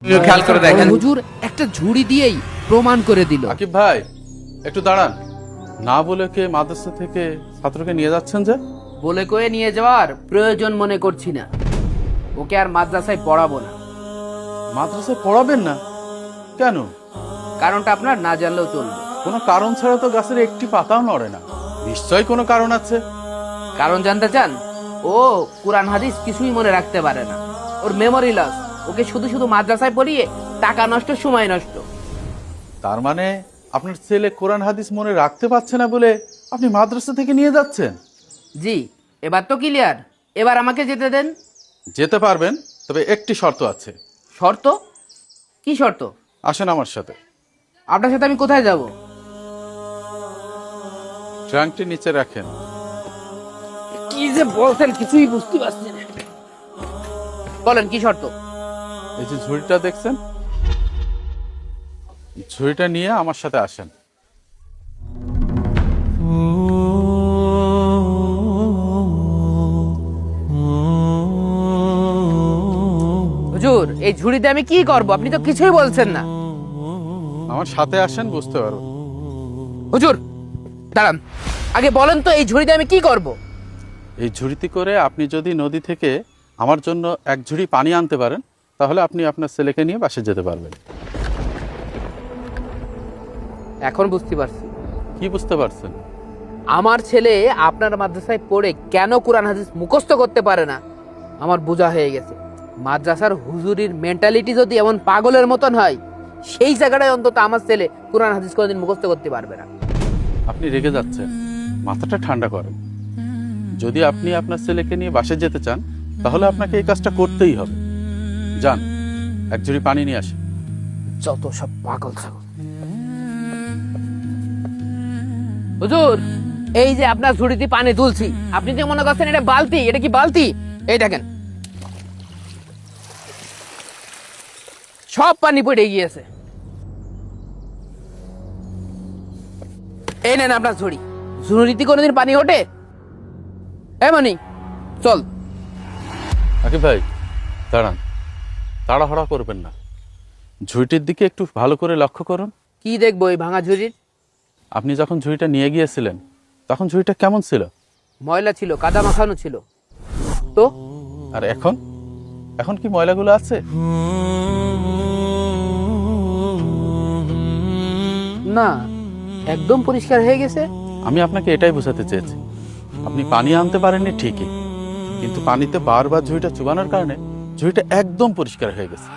খেয়াল করে দেখেন হুজুর একটা ঝুড়ি দিয়েই প্রমাণ করে দিল। আকিব ভাই একটু দাঁড়ান, না বলে কে মাদ্রাসা থেকে ছাত্রকে নিয়ে যাচ্ছেন যে? বলে কয়ে নিয়ে যাওয়ার প্রয়োজন মনে করছি না, ওকে আর মাদ্রাসায় পড়াবো না। মাদ্রাসায় পড়াবেন না কেন? কারণটা আপনার না জানলেও চলবে। কোনো কারণ ছাড়া তো গাছের একটি পাতাও নড়ে না, নিশ্চয়ই কোনো কারণ আছে। কারণ জানতে চান? ও কুরআন হাদিস কিছুই মনে রাখতে পারে না, ওর মেমোরি লস। ওকে শুধু শুধু মাদ্রাসায় পড়িয়ে টাকা নষ্ট, সময় নষ্ট। তার মানে আপনার ছেলে কোরআন হাদিস মনে রাখতে পারছে না বলে আপনি মাদ্রাসা থেকে নিয়ে যাচ্ছেন? জি, এবার তো ক্লিয়ার। এবার আমাকে যেতে দেন। যেতে পারবেন, তবে একটি শর্ত আছে। শর্ত? কি শর্ত? আসেন আমার সাথে। আপনার সাথে আমি কোথায় যাব? ট্রাঙ্কটি নিচে রাখেন। কি যে বলছেন কিছুই বুঝতে পারছি না। বলেন কি শর্ত? এই যে ঝুড়িটা দেখছেন, ঝুড়িটা নিয়ে আমার সাথে আসেন। হুজুর, এই ঝুড়িতে আমি কি করব? আপনি তো কিছুই বলছেন না। আমার সাথে আসেন, বুঝতে পারবেন। হুজুর দাঁড়ান, আগে বলেন তো এই ঝুড়িতে আমি কি করব? এই ঝুড়িতে করে আপনি যদি নদী থেকে আমার জন্য এক ঝুড়ি পানি আনতে পারেন, তাহলে আপনি আপনার ছেলেকে নিয়ে বাসে যেতে পারবেন। এখন বুঝতে পারছি। কি বুঝতে পারছেন? আমার ছেলে আপনার মাদ্রাসায় পড়ে কেন কুরআন হাদিস মুখস্থ করতে পারে না আমার বোঝা হয়ে গেছে। মাদ্রাসার হুজুরির মেন্টালিটি যদি এমন পাগলের মতন হয়, সেই জায়গাটায় অন্তত আমার ছেলে কুরআন হাদিস কোনোদিন মুখস্থ করতে পারবে না। আপনি রেগে যাচ্ছেন, মাথাটা ঠান্ডা করেন। যদি আপনি আপনার ছেলেকে নিয়ে বাসে যেতে চান, তাহলে আপনাকে এই কাজটা করতেই হবে। যান, এক ঝুড়ি পানি নিয়ে আসেন। যত সব পাগল ছাগল। হুজুর, এই যে আপনার ঝুড়িতে পানি তুলছি, আপনি যে মনে করছেন এটা বালতি, এটা কি বালতি? এই দেখেন সব পানি পড়ে গিয়েছে। এই নেন আপনার ঝুড়ি। ঝুড়িতে কোনোদিন পানি ওঠে? এমনি চল। আকিব ভাই দাঁড়ান, তাড়াহুড়া করবেন না। ঝুড়িটির দিকে একটু ভালো করে লক্ষ্য করুন। কি দেখবো এই ভাঙা ঝুড়ির? আপনি যখন ঝুড়িটা নিয়ে গিয়েছিলেন, তখন ঝুড়িটা কেমন ছিল? ময়লা ছিল, কাদা মাখানো ছিল। তো আর এখন এখন কি ময়লাগুলো আছে? না, একদম পরিষ্কার হয়ে গেছে। আমি আপনাকে এটাই বোঝাতে চেয়েছি, আপনি পানি আনতে পারেননি ঠিকই, কিন্তু পানিতে বারবার ঝুড়িটা চুবানোর কারণে ঝুড়িটা একদম পরিষ্কার হয়ে গেছে।